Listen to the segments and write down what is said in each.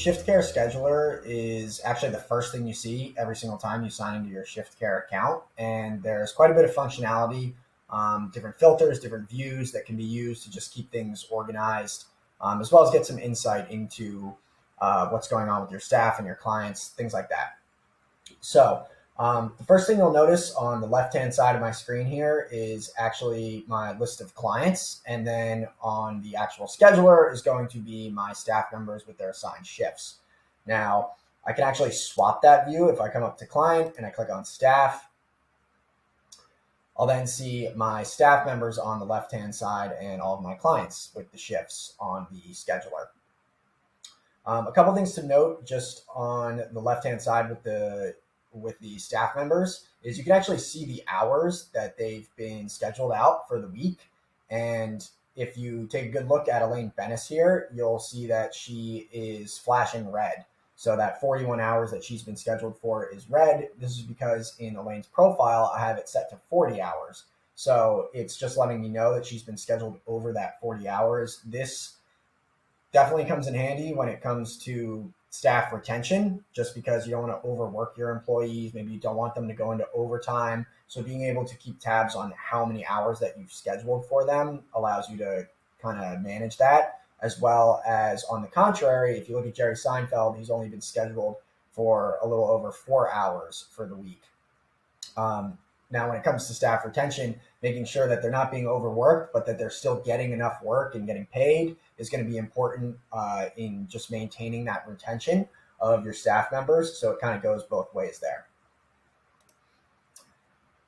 ShiftCare scheduler is actually the first thing you see every single time you sign into your ShiftCare account. And there's quite a bit of functionality, different filters, different views that can be used to just keep things organized, as well as get some insight into what's going on with your staff and your clients, things like that. So the first thing you'll notice on the left-hand side of my screen here is actually my list of clients. And then on the actual scheduler is going to be my staff members with their assigned shifts. Now, I can actually swap that view. If I come up to client and I click on staff, I'll then see my staff members on the left-hand side and all of my clients with the shifts on the scheduler. A couple things to note just on the left-hand side with the staff members is you can actually see the hours that they've been scheduled out for the week. And if you take a good look at Elaine Bennis here, you'll see that she is flashing red. So that 41 hours that she's been scheduled for is red. This is because in Elaine's profile, I have it set to 40 hours. So it's just letting me know that she's been scheduled over that 40 hours. This definitely comes in handy when it comes to staff retention, just because you don't want to overwork your employees. Maybe you don't want them to go into overtime. So being able to keep tabs on how many hours that you've scheduled for them allows you to kind of manage that. As well as on the contrary, if you look at Jerry Seinfeld, he's only been scheduled for a little over 4 hours for the week. Now, when it comes to staff retention, making sure that they're not being overworked, but that they're still getting enough work and getting paid is going to be important in just maintaining that retention of your staff members. So it kind of goes both ways there.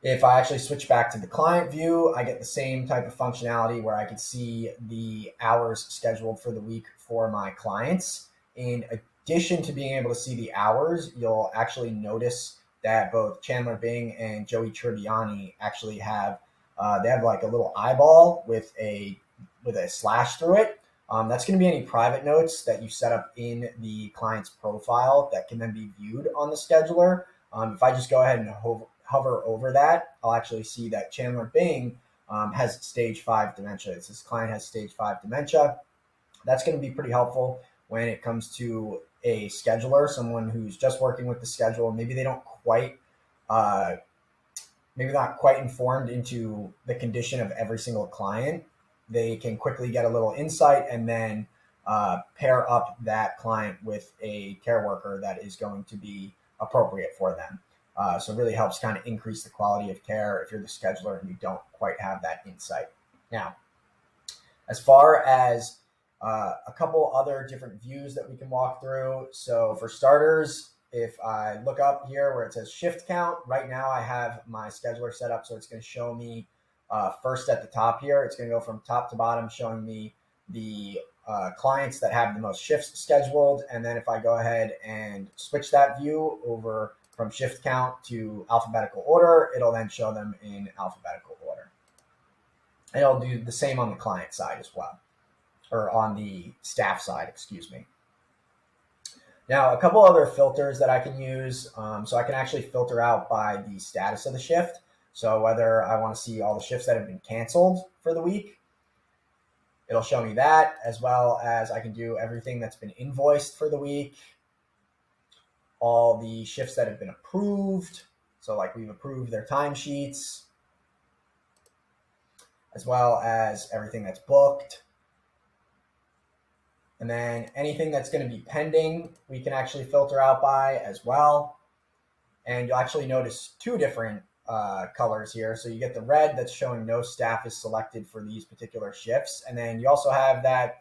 If I actually switch back to the client view, I get the same type of functionality where I can see the hours scheduled for the week for my clients. In addition to being able to see the hours, you'll actually notice that both Chandler Bing and Joey Tribbiani actually have they have like a little eyeball with a slash through it. That's going to be any private notes that you set up in the client's profile that can then be viewed on the scheduler. If I just go ahead and hover over that, I'll actually see that Chandler Bing has stage 5 dementia. This client has stage 5 dementia. That's going to be pretty helpful when it comes to a scheduler, someone who's just working with the schedule. Maybe they don't quite, maybe not quite informed into the condition of every single client. They can quickly get a little insight and then pair up that client with a care worker that is going to be appropriate for them. So it really helps kind of increase the quality of care if you're the scheduler and you don't quite have that insight. Now, as far as a couple other different views that we can walk through. So for starters, if I look up here where it says shift count, right now I have my scheduler set up. So it's going to show me first at the top here. It's going to go from top to bottom, showing me the clients that have the most shifts scheduled. And then if I go ahead and switch that view over from shift count to alphabetical order, it'll then show them in alphabetical order. And it'll do the same on the client side as well, or on the staff side, excuse me. Now, a couple other filters that I can use. So I can actually filter out by the status of the shift. So whether I want to see all the shifts that have been canceled for the week, it'll show me that, as well as I can do everything that's been invoiced for the week, all the shifts that have been approved. So like we've approved their timesheets, as well as everything that's booked. And then anything that's going to be pending, we can actually filter out by as well. And you'll actually notice two different colors here. So you get the red that's showing no staff is selected for these particular shifts. And then you also have that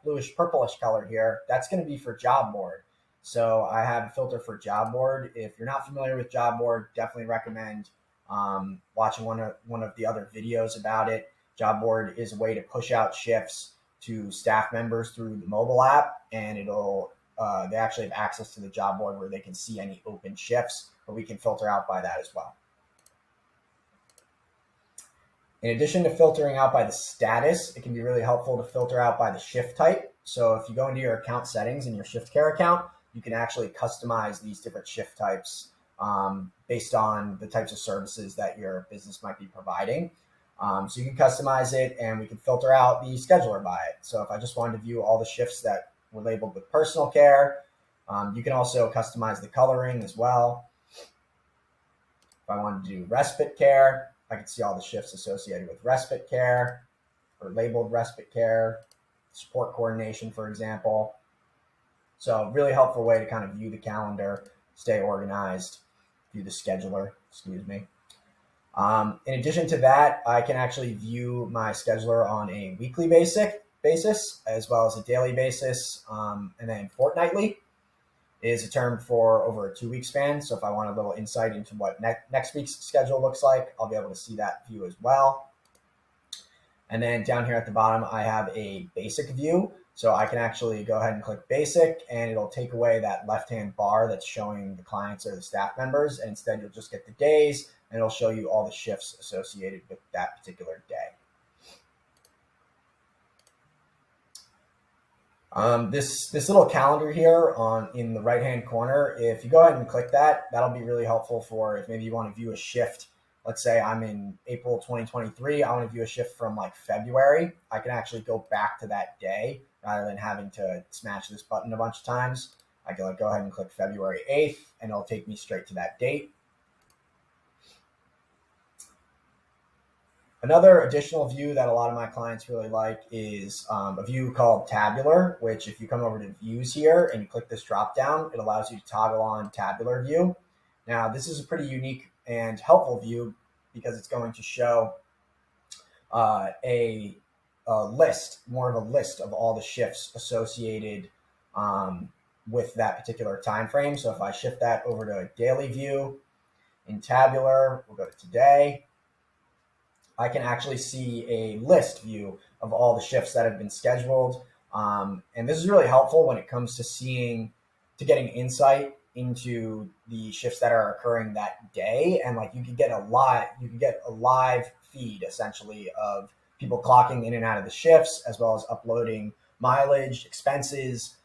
bluish purplish color here. That's going to be for job board. So I have a filter for job board. If you're not familiar with job board, definitely recommend watching one of the other videos about it. Job board is a way to push out shifts to staff members through the mobile app, and it'll they actually have access to the job board where they can see any open shifts, but we can filter out by that as well. In addition to filtering out by the status, it can be really helpful to filter out by the shift type. So if you go into your account settings in your ShiftCare account, you can actually customize these different shift types based on the types of services that your business might be providing. So you can customize it, and we can filter out the scheduler by it. So if I just wanted to view all the shifts that were labeled with personal care, You can also customize the coloring as well. If I wanted to do respite care, I can see all the shifts associated with respite care or labeled respite care, support coordination, for example. So really helpful way to kind of view the calendar, stay organized, view the scheduler, excuse me. In addition to that, I can actually view my scheduler on a weekly basis, as well as a daily basis, and then fortnightly is a term for over a 2 week span. So if I want a little insight into what next week's schedule looks like, I'll be able to see that view as well. And then down here at the bottom, I have a basic view. So I can actually go ahead and click basic, and it'll take away that left-hand bar that's showing the clients or the staff members. And instead, you'll just get the days, and it'll show you all the shifts associated with that particular day. This little calendar here in the right-hand corner, if you go ahead and click that, that'll be really helpful for if maybe you want to view a shift. Let's say I'm in April 2023. I want to view a shift from like February. I can actually go back to that day rather than having to smash this button a bunch of times. I can go ahead and click February 8th, and it'll take me straight to that date. Another additional view that a lot of my clients really like is a view called tabular, which if you come over to views here and you click this drop down, it allows you to toggle on tabular view. Now, this is a pretty unique and helpful view because it's going to show a list, more of a list of all the shifts associated with that particular time frame. So if I shift that over to a daily view in tabular, we'll go to today. I can actually see a list view of all the shifts that have been scheduled. And this is really helpful when it comes to getting insight into the shifts that are occurring that day. And like you could get a live feed essentially of people clocking in and out of the shifts, as well as uploading mileage, expenses,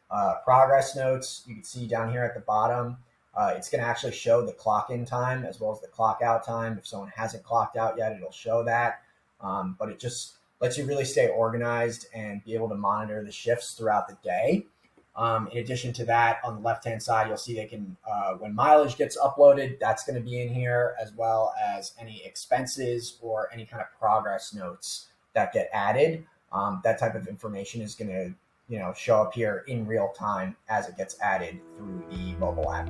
progress notes. You can see down here at the bottom, it's going to actually show the clock in time as well as the clock out time. If someone hasn't clocked out yet, it'll show that. But it just lets you really stay organized and be able to monitor the shifts throughout the day. In addition to that, on the left-hand side, you'll see they can, when mileage gets uploaded, that's going to be in here, as well as any expenses or any kind of progress notes that get added. That type of information is going to show up here in real time as it gets added through the mobile app.